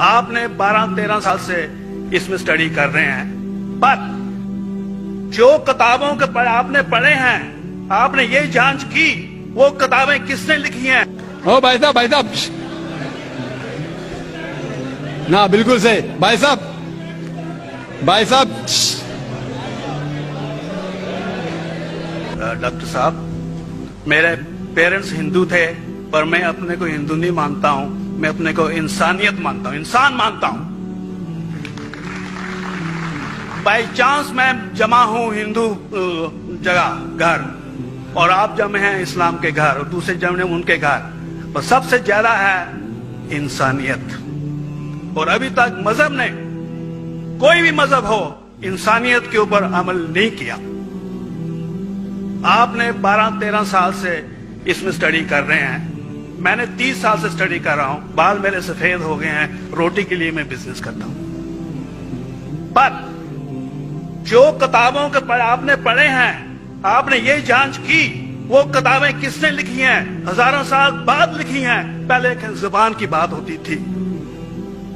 आपने 12-13 साल से इसमें स्टडी कर रहे हैं, पर जो किताबों के आपने पढ़े हैं, आपने ये जांच की वो किताबें किसने लिखी हैं? ओ भाई साहब ना, बिल्कुल सही भाई साहब। डॉक्टर साहब, मेरे पेरेंट्स हिंदू थे, पर मैं अपने को हिंदू नहीं मानता हूं, मैं अपने को इंसानियत मानता हूं, इंसान मानता हूं। बाई चांस मैं जमा हूं हिंदू जगह घर, और आप जमे हैं इस्लाम के घर, और दूसरे जमे उनके घर, पर सबसे ज्यादा है इंसानियत। और अभी तक मजहब ने, कोई भी मजहब हो, इंसानियत के ऊपर अमल नहीं किया। आपने 12-13 साल से इसमें स्टडी कर रहे हैं, मैंने 30 साल से स्टडी कर रहा हूं, बाल मेरे सफेद हो गए हैं, रोटी के लिए मैं बिजनेस करता हूं। पर जो किताबों के आपने पढ़े हैं, आपने ये जांच की वो किताबें किसने लिखी हैं? हजारों साल बाद लिखी हैं। पहले एक जुबान की बात होती थी,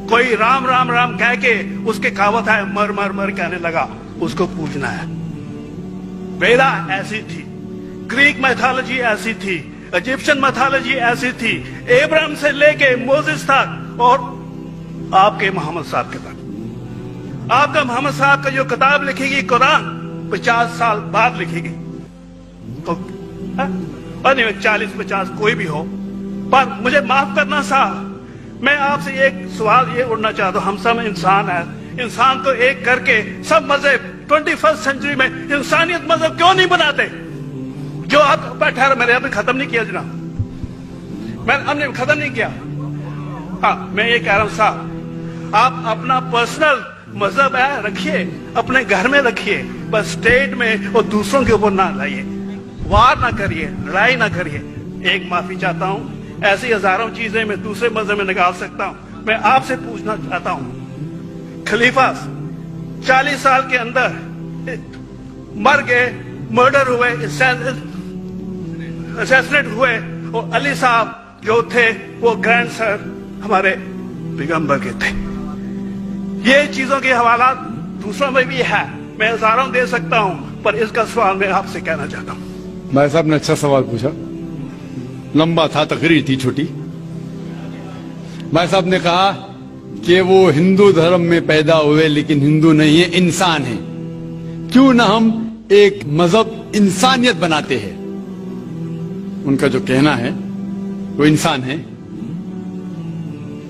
कोई राम राम राम कह के उसके कहावत है, मर मर मर कहने लगा, उसको पूजना है। वेदा ऐसी थी, ग्रीक मैथोलॉजी ऐसी थी, इजिप्शियन मैथोलॉजी ऐसी थी, इब्राहिम से लेके मोसेस तक, और आपके मोहम्मद साहब के तक। आपका मोहम्मद साहब का जो किताब लिखेगी कुरान, 50 साल बाद लिखेगी, तो 40-50 कोई भी हो। पर मुझे माफ करना साहब, मैं आपसे एक सवाल ये उड़ना चाहता हूं, हम सब इंसान हैं, इंसान को एक करके सब मजहब 21st सेंचुरी में इंसानियत मजहब क्यों नहीं बनाते? जो आप ठहर, मैंने अभी खत्म नहीं किया जनाब, हमने खत्म नहीं किया। हाँ, मैं ये कह रहा हूं साहब, आप अपना पर्सनल मजहब है रखिए, अपने घर में रखिए, बस स्टेट में और दूसरों के ऊपर ना लाइए, वार ना करिए, लड़ाई ना करिए। एक माफी चाहता हूं, ऐसी हजारों चीजें मैं दूसरे मजहब में निकाल सकता हूं। मैं आपसे पूछना चाहता हूं, खलीफा 40 साल के अंदर मर गए, मर्डर हुए, असैसिनेट हुए, और अली साहब जो थे वो ग्रैंड सर हमारे पैगंबर के थे। ये चीजों के हवाला दूसरों में भी है, मैं हजारों दे सकता हूं, पर इसका सवाल मैं आपसे कहना चाहता हूं। भाई साहब ने अच्छा सवाल पूछा, लंबा था, तकरीर थी छोटी। भाई साहब ने कहा कि वो हिंदू धर्म में पैदा हुए लेकिन हिंदू नहीं है, इंसान है। क्यों ना हम एक मजहब इंसानियत बनाते हैं? उनका जो कहना है वो इंसान है।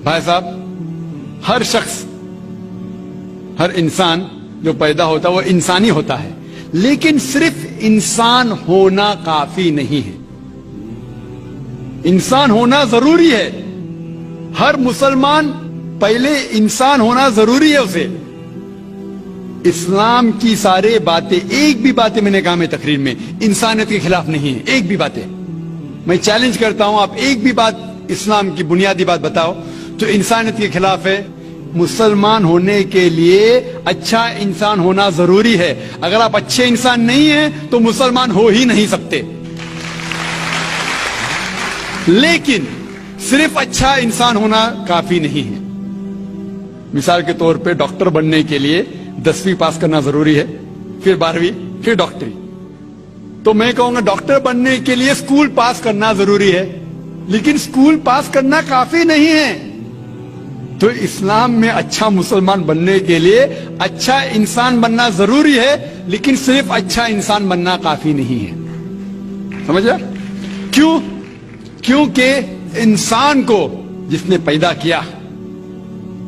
भाई साहब, हर शख्स, हर इंसान जो पैदा होता है वो इंसानी होता है, लेकिन सिर्फ इंसान होना काफी नहीं है। इंसान होना जरूरी है। हर मुसलमान पहले इंसान होना जरूरी है उसे। इस्लाम की सारे बातें, एक भी बातें मैंने कहा मैं तकरीर में, इंसानियत के खिलाफ नहीं है। एक भी बातें मैं चैलेंज करता हूं, आप एक भी बात इस्लाम की बुनियादी बात बताओ तो इंसानियत के खिलाफ है। मुसलमान होने के लिए अच्छा इंसान होना जरूरी है। अगर आप अच्छे इंसान नहीं हैं तो मुसलमान हो ही नहीं सकते। लेकिन सिर्फ अच्छा इंसान होना काफी नहीं है। मिसाल के तौर पे डॉक्टर बनने के लिए 10वीं पास करना जरूरी है, फिर 12वीं, फिर डॉक्टरी। तो मैं कहूंगा डॉक्टर बनने के लिए स्कूल पास करना जरूरी है, लेकिन स्कूल पास करना काफी नहीं है। तो इस्लाम में अच्छा मुसलमान बनने के लिए अच्छा इंसान बनना जरूरी है, लेकिन सिर्फ अच्छा इंसान बनना काफी नहीं है। समझ? क्यों? क्योंकि इंसान को जिसने पैदा किया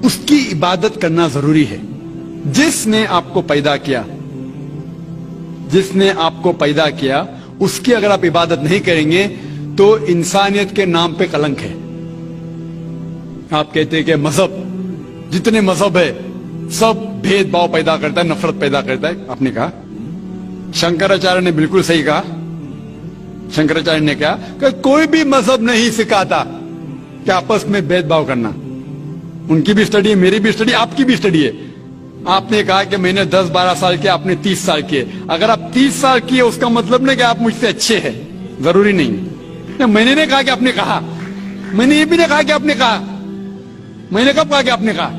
उसकी इबादत करना जरूरी है। जिसने आपको पैदा किया, जिसने आपको पैदा किया, उसकी अगर आप इबादत नहीं करेंगे तो इंसानियत के नाम पे कलंक है। आप कहते हैं कि मजहब, जितने मजहब है सब भेदभाव पैदा करता है, नफरत पैदा करता है। आपने कहा, शंकराचार्य ने बिल्कुल सही कहा। शंकराचार्य ने कहा कि कोई भी मजहब नहीं सिखाता कि आपस में भेदभाव करना। उनकी भी स्टडी है, मेरी भी स्टडी, आपकी भी स्टडी है। आपने कहा कि मैंने 10-12 साल किया, आपने 30 साल किए। अगर आप 30 साल किए उसका मतलब नहीं कि आप मुझसे अच्छे हैं, जरूरी नहीं। मैंने नहीं कहा कि आपने कहा, मैंने ये भी नहीं कहा कि आपने कहा। میں نے کب کہا کہ آپ نے کہا؟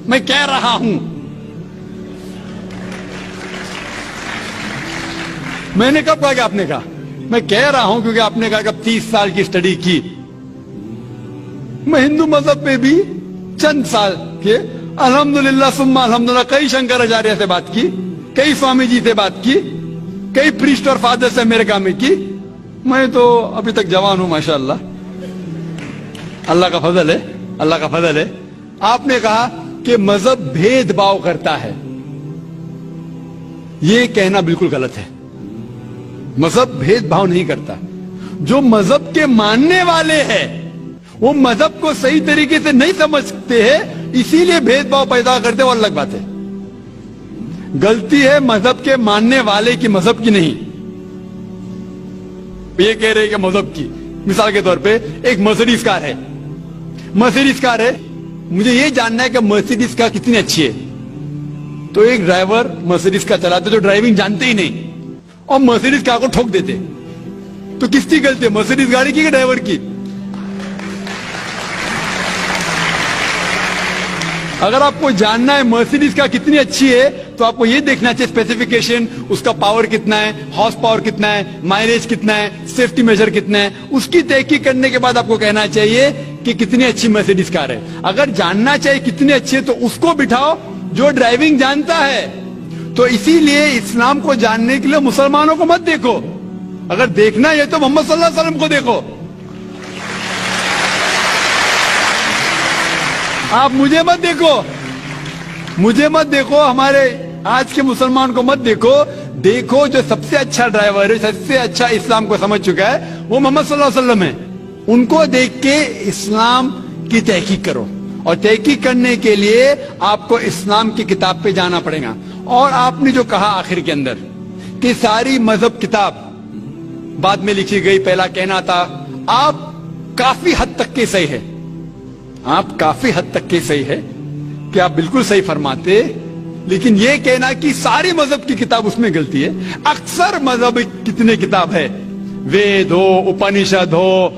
میں کہہ رہا ہوں. میں نے کب کہا کہ آپ نے کہا؟ میں کہہ رہا ہوں کیونکہ آپ نے کہا کہ اب 30 سال کی اسٹڈی کی. میں ہندو مذہب پہ بھی چند سال کے الحمدللہ ثم الحمدللہ کئی شنکراچاریہ سے بات کی, کئی سوامی جی سے بات کی, کئی پریسٹ اور فادر سے امریکہ میں کی. میں تو ابھی تک جوان ہوں ماشاءاللہ, اللہ کا فضل ہے, اللہ کا فضل ہے. آپ نے کہا کہ مذہب بھید بھاؤ کرتا ہے. یہ کہنا بالکل غلط ہے. مذہب بھید بھاؤ نہیں کرتا. جو مذہب کے ماننے والے ہیں وہ مذہب کو صحیح طریقے سے نہیں سمجھتے ہیں, اسی لیے بھید بھاؤ پیدا کرتے ہیں, وہ الگ بات ہے. غلطی ہے مذہب کے ماننے والے کی, مذہب کی نہیں. یہ کہہ رہے کہ مذہب کی, مثال کے طور پہ ایک مرسیڈیز کار ہے, مرسیڈیز کار ہے, مجھے یہ جاننا ہے کہ مرسیڈیز کار کتنی اچھی ہے. تو ایک ڈرائیور مرسیڈیز کار چلاتے جو ڈرائیونگ جانتے ہی نہیں اور مرسیڈیز کار کو ٹھوک دیتے, تو کس کی غلطی ہے, مرسیڈیز گاڑی کی کہ ڈرائیور کی؟ اگر آپ کو جاننا ہے مرسیڈیز کار کتنی اچھی ہے تو آپ کو یہ دیکھنا چاہیے اسپیسیفکیشن, اس کا پاور کتنا ہے, ہارس پاور کتنا ہے, مائلیج کتنا ہے, سیفٹی میجر کتنا ہے. اس کی تحقیق کرنے کے بعد آپ کو کہنا چاہیے کہ کتنی اچھی مرسیڈیز کار ہے. اگر جاننا چاہیے کتنی اچھی ہے تو اس کو بٹھاؤ جو ڈرائیونگ جانتا ہے. تو اسی لیے اسلام کو جاننے کے لیے مسلمانوں کو مت دیکھو, اگر دیکھنا ہے تو محمد صلی اللہ علیہ وسلم کو دیکھو. آپ مجھے مت دیکھو, مجھے مت دیکھو, ہمارے آج کے مسلمان کو مت دیکھو. دیکھو جو سب سے اچھا ڈرائیور ہے, سب سے اچھا اسلام کو سمجھ چکا ہے, وہ محمد صلی اللہ علیہ وسلم ہے. ان کو دیکھ کے اسلام کی تحقیق کرو, اور تحقیق کرنے کے لیے آپ کو اسلام کی کتاب پہ جانا پڑے گا. اور آپ نے جو کہا آخر کے اندر کہ ساری مذہب کتاب بعد میں لکھی گئی, پہلا کہنا تھا, آپ کافی حد تک کے صحیح ہے, آپ کافی حد تک کے صحیح ہے کہ آپ بالکل صحیح فرماتے, لیکن یہ کہنا کہ ساری مذہب کی کتاب اس میں غلطی ہے. اکثر مذہب کتنے کتاب ہے, وید ہو, اپنشد ہو,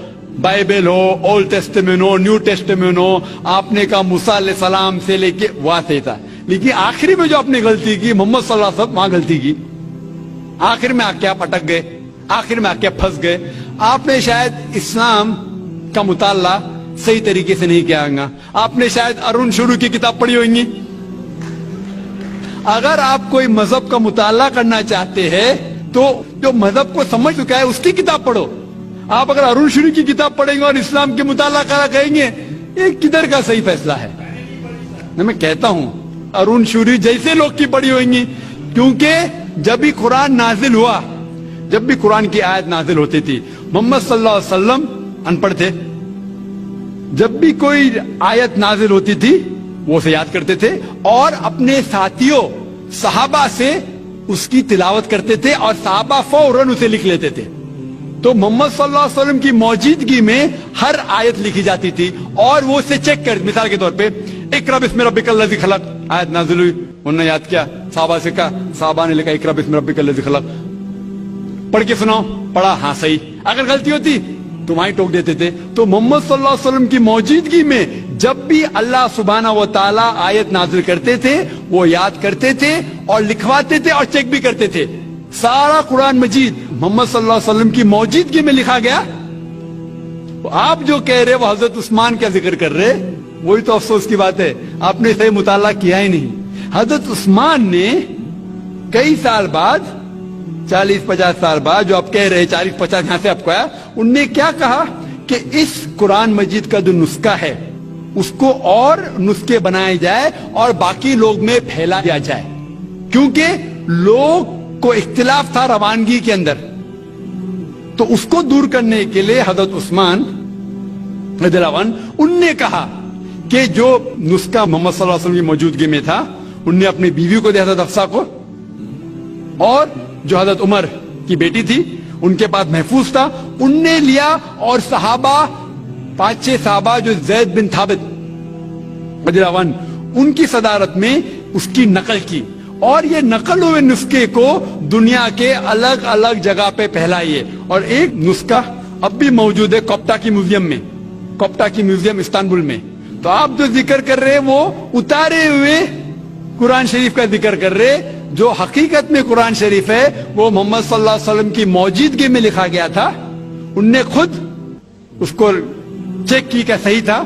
بائبل ہو, اولڈ ٹیسٹمنٹ ہو, نیو ٹیسٹمنٹ ہو, آپ نے کہا موسیٰ علیہ السلام سے لے کے واسطے تھا, لیکن آخری میں جو آپ نے غلطی کی محمد صلی اللہ علیہ وسلم, وہاں غلطی کی. آخر میں آ کے آپ اٹک گئے, آخر میں آ کے پھنس گئے. آپ نے شاید اسلام کا مطالعہ صحیح طریقے سے نہیں کیا ہوگا. آپ نے شاید ارون شروع کی کتاب پڑھی ہوگی. اگر آپ کوئی مذہب کا مطالعہ کرنا چاہتے ہیں تو جو مذہب کو سمجھ چکا ہے اس کی کتاب پڑھو. آپ اگر ارون شروع کی کتاب پڑھیں گے اور اسلام کے مطالعہ کرا کہیں گے, یہ کدھر کا صحیح فیصلہ ہے؟ میں کہتا ہوں ارون شوری جیسے لوگ کی پڑھی ہوئیں گی, کیونکہ جب بھی قرآن نازل ہوا, جب بھی قرآن کی آیت نازل ہوتی تھی, محمد صلی اللہ علیہ وسلم ان پڑھ تھے. جب بھی کوئی آیت نازل ہوتی تھی وہ اسے یاد کرتے تھے اور اپنے ساتھیوں صحابہ سے اس کی تلاوت کرتے تھے, اور صحابہ فوراً اسے لکھ لیتے تھے. تو محمد صلی اللہ علیہ وسلم کی موجودگی میں ہر آیت لکھی جاتی تھی اور وہ اسے چیک کر, مثال کے طور پہ اقرا بسم ربک الذی خلق آیت نازل ہوئی, انہوں نے یاد کیا, صحابہ سے کہا, صحابہ نے لکھا اقرا بسم ربک الذی خلق, پڑھ کے سناؤ, پڑھا, ہاں صحیح. اگر غلطی ہوتی تو وہیں ٹوک دیتے تھے. تو محمد صلی اللہ علیہ وسلم کی موجودگی میں جب بھی اللہ سبحانہ و تعالیٰ آیت نازل کرتے تھے وہ یاد کرتے تھے اور لکھواتے تھے اور چیک بھی کرتے تھے. سارا قرآن مجید محمد صلی اللہ علیہ وسلم کی موجودگی میں لکھا گیا. آپ جو کہہ رہے وہ حضرت عثمان کا ذکر کر رہے, وہی تو افسوس کی بات ہے, آپ نے صحیح مطالعہ کیا ہی نہیں. حضرت عثمان نے کئی سال بعد, 40-50 سال بعد, جو آپ کہہ رہے 40-50 یہاں سے آپ کو آیا, ان نے کیا کہا کہ اس قرآن مجید کا جو نسخہ ہے اس کو اور نسخے بنائے جائے اور باقی لوگ میں پھیلا دیا جائے, کیونکہ لوگ کو اختلاف تھا روانگی کے اندر. تو اس کو دور کرنے کے لیے حضرت عثمان رضی اللہ عنہ, ان نے کہا کہ جو نسخہ محمد صلی اللہ علیہ وسلم کی موجودگی میں تھا ان نے اپنی بیوی کو دیا, حضرت حفصہ کو, اور جو حضرت عمر کی بیٹی تھی ان کے پاس محفوظ تھا, ان نے لیا, اور صحابہ 5-6 صحابہ جو زید بن ثابت رضی اللہ عنہ ان کی صدارت میں اس کی نقل کی, اور یہ نقل ہوئے نسخے کو دنیا کے الگ الگ جگہ پہ پھیلائیے. اور ایک نسخہ اب بھی موجود ہے کوپٹا کی میوزیم میں, کوپٹا کی میوزیم استنبول میں, तो आप जो जिक्र कर रहे हैं वो उतारे हुए कुरान शरीफ का जिक्र कर रहे, जो हकीकत में कुरान शरीफ है वो मोहम्मद सल्लल्लाहु अलैहि वसल्लम की मौजूदगी में लिखा गया था। उनने खुद उसको चेक की क्या सही था,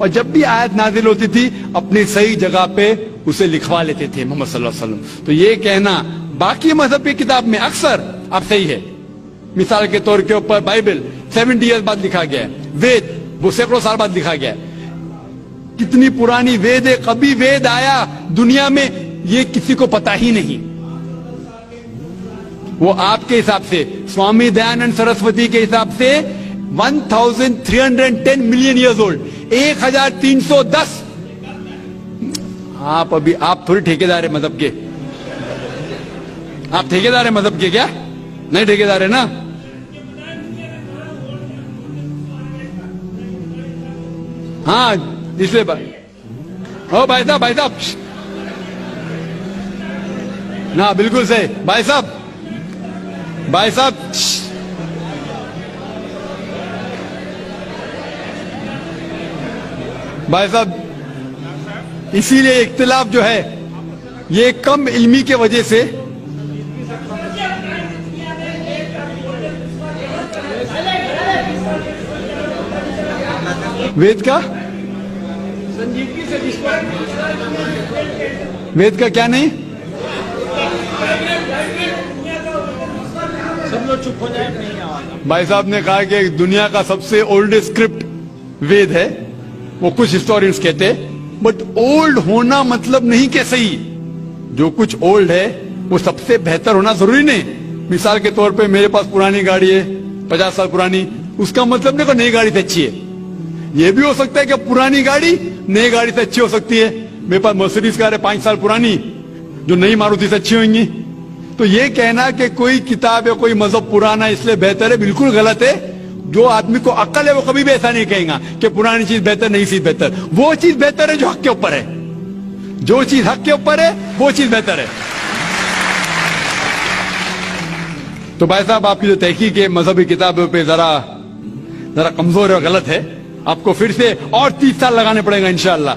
और जब भी आयत नाजिल होती थी अपनी सही जगह पे उसे लिखवा लेते थे मोहम्मद सल्लल्लाहु अलैहि वसल्लम। तो ये कहना बाकी मजहब की किताब में अक्सर आप सही है। मिसाल के तौर के ऊपर बाइबल 70 ईयर्स बाद लिखा गया है, वेद वो सैकड़ों साल बाद लिखा गया है। कितनी पुरानी वेद है, कभी वेद आया दुनिया में ये किसी को पता ही नहीं। वो आपके हिसाब से, स्वामी दयानंद सरस्वती के हिसाब से 1310 मिलियन ईयर्स ओल्ड, 1310। आप थोड़ी ठेकेदार है मजहब के, आप ठेकेदार है मजहब के क्या? नहीं ठेकेदार है ना। हाँ इसलिए ओ भाई साहब ना, बिल्कुल सही भाई साहब भाई साहब, इसीलिए इख्तिलाफ जो है ये कम इल्मी के वजह से, वेद का वेद का क्या नहीं, सब लोग चुप हो जाए, नहीं आवाज। भाई साहब ने कहा कि दुनिया का सबसे ओल्डेस्ट स्क्रिप्ट वेद है, वो कुछ हिस्टोरियंस कहते हैं। बट ओल्ड होना मतलब नहीं कि सही, जो कुछ ओल्ड है वो सबसे बेहतर होना जरूरी नहीं। मिसाल के तौर पे मेरे पास पुरानी गाड़ी है 50 साल पुरानी, उसका मतलब नहीं कि नई गाड़ी से अच्छी है। ये भी हो सकता है कि पुरानी गाड़ी नई गाड़ी से अच्छी हो सकती है। मेरे पास मर्सिडीज कार है 5 साल पुरानी, जो नई मारुति से अच्छी होंगी। तो ये कहना कि कोई किताब या कोई मजहब पुराना इसलिए बेहतर है, बिल्कुल गलत है। जो आदमी को अक्ल है वो कभी भी ऐसा नहीं कहेगा कि पुरानी चीज बेहतर, नई चीज बेहतर। वो चीज बेहतर है जो हक के ऊपर है, जो चीज हक के ऊपर है वो चीज बेहतर है। तो भाई साहब, आपकी जो तहकीक है मजहबी किताबों पे जरा कमजोर है और गलत है। आपको फिर से और 30 साल लगाने पड़ेगा इंशाअल्लाह।